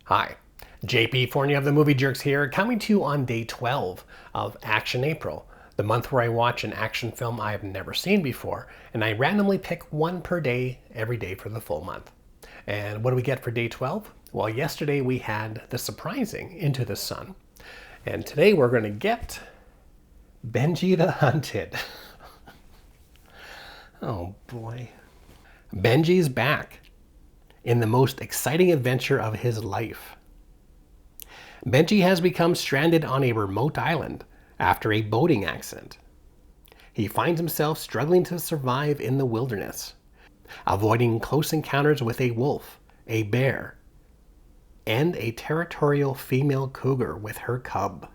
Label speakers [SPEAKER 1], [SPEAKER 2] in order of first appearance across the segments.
[SPEAKER 1] Hi, JP Forney of the Movie Jerks here, coming to you on day 12 of Action April, the month where I watch an action film I have never seen before, and I randomly pick one per day every day for the full month. And what do we get for day 12? Well, yesterday we had the surprising Into the Sun, and today we're going to get Benji the Hunted. Oh boy. Benji's back in the most exciting adventure of his life. Benji has become stranded on a remote island after a boating accident. He finds himself struggling to survive in the wilderness, avoiding close encounters with a wolf, a bear, and a territorial female cougar with her cub.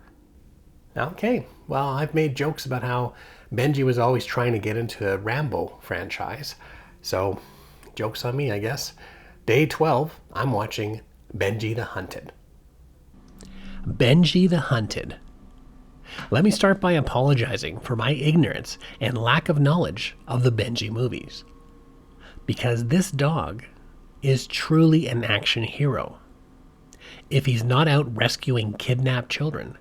[SPEAKER 1] Okay, well, I've made jokes about how Benji was always trying to get into the Rambo franchise, so joke's on me, I guess. Day 12, I'm watching Benji the Hunted. Benji the Hunted. Let me start by apologizing for my ignorance and lack of knowledge of the Benji movies. Because this dog is truly an action hero. If he's not out rescuing kidnapped children,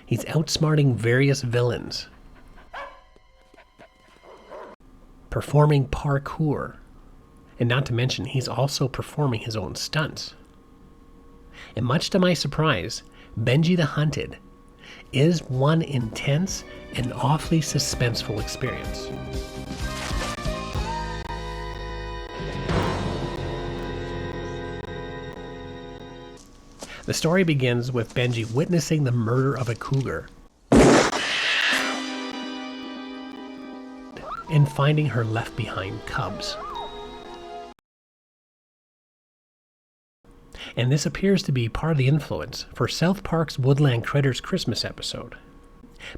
[SPEAKER 1] he's outsmarting various villains, performing parkour, and not to mention he's also performing his own stunts. And much to my surprise, Benji the Hunted is one intense and awfully suspenseful experience. The story begins with Benji witnessing the murder of a cougar and finding her left behind cubs. And this appears to be part of the influence for South Park's Woodland Critters Christmas episode.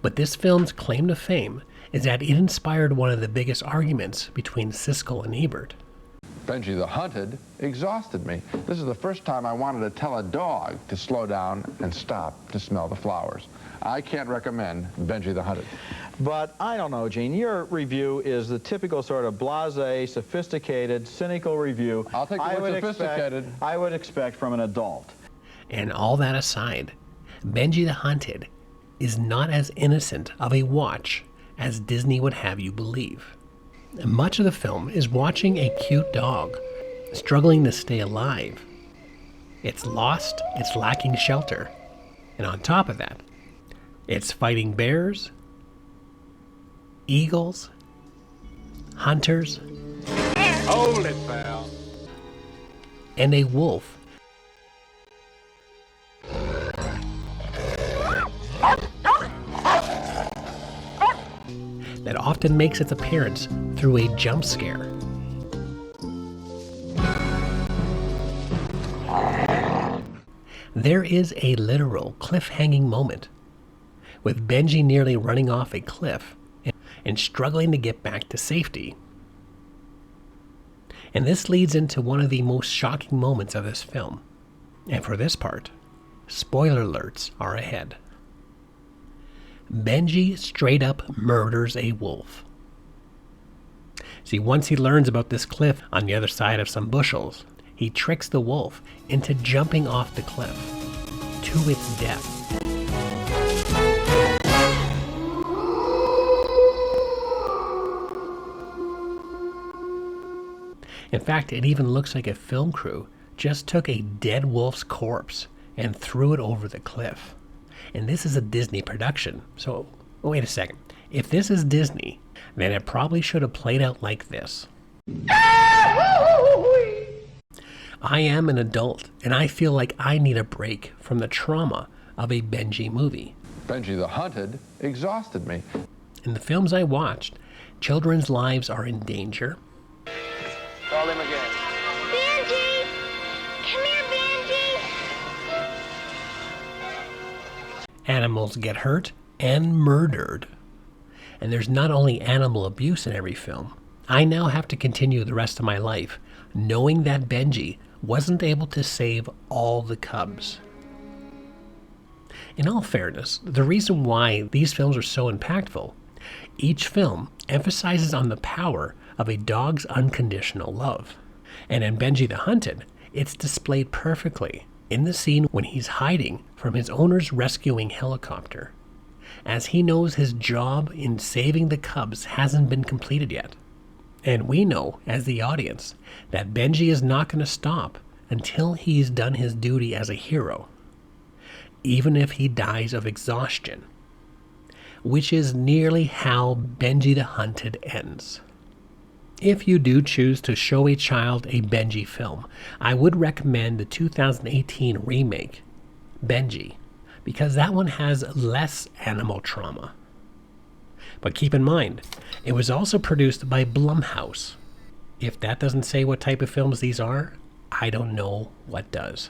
[SPEAKER 1] But this film's claim to fame is that it inspired one of the biggest arguments between Siskel and Ebert.
[SPEAKER 2] Benji the Hunted exhausted me. This is the first time I wanted to tell a dog to slow down and stop to smell the flowers. I can't recommend Benji the Hunted.
[SPEAKER 3] But I don't know, Gene, your review is the typical sort of blasé, sophisticated, cynical review
[SPEAKER 2] I'll take the word sophisticated.
[SPEAKER 3] I would expect from an adult.
[SPEAKER 1] And all that aside, Benji the Hunted is not as innocent of a watch as Disney would have you believe. Much of the film is watching a cute dog struggling to stay alive. It's lost, it's lacking shelter, and on top of that, it's fighting bears, eagles, hunters,
[SPEAKER 2] Hold it, pal.
[SPEAKER 1] and a wolf that often makes its appearance through a jump scare. There is a literal cliff-hanging moment, with Benji nearly running off a cliff and struggling to get back to safety. And this leads into one of the most shocking moments of this film. And for this part, spoiler alerts are ahead. Benji straight up murders a wolf. See, once he learns about this cliff on the other side of some bushels, he tricks the wolf into jumping off the cliff to its death. In fact, it even looks like a film crew just took a dead wolf's corpse and threw it over the cliff. And this is a Disney production. So, wait a second. If this is Disney, then it probably should have played out like this. I am an adult, and I feel like I need a break from the trauma of a Benji movie.
[SPEAKER 2] Benji the Hunted exhausted me.
[SPEAKER 1] In the films I watched, children's lives are in danger.
[SPEAKER 2] Call him again.
[SPEAKER 4] Benji! Come here, Benji!
[SPEAKER 1] Animals get hurt and murdered. And there's not only animal abuse in every film. I now have to continue the rest of my life knowing that Benji wasn't able to save all the cubs. In all fairness, the reason why these films are so impactful, each film emphasizes on the power of a dog's unconditional love. And in Benji the Hunted, it's displayed perfectly In the scene when he's hiding from his owner's rescuing helicopter, as he knows his job in saving the cubs hasn't been completed yet. And we know, as the audience, that Benji is not going to stop until he's done his duty as a hero, even if he dies of exhaustion, which is nearly how Benji the Hunted ends. If you do choose to show a child a Benji film, I would recommend the 2018 remake, Benji, because that one has less animal trauma. But keep in mind, it was also produced by Blumhouse. If that doesn't say what type of films these are, I don't know what does.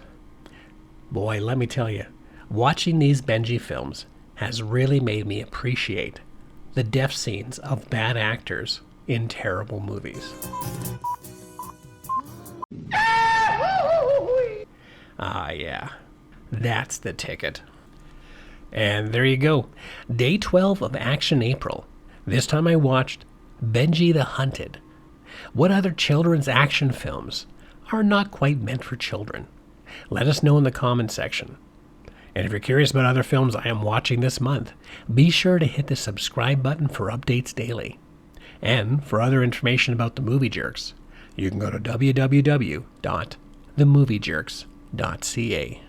[SPEAKER 1] Boy, let me tell you, watching these Benji films has really made me appreciate the death scenes of bad actors in terrible movies. Ah, yeah, that's the ticket. And there you go, day 12 of Action April. This time I watched Benji the Hunted. What other children's action films are not quite meant for children? Let us know in the comment section. And if you're curious about other films I am watching this month, be sure to hit the subscribe button for updates daily. And for other information about the Movie Jerks, you can go to www.themoviejerks.ca.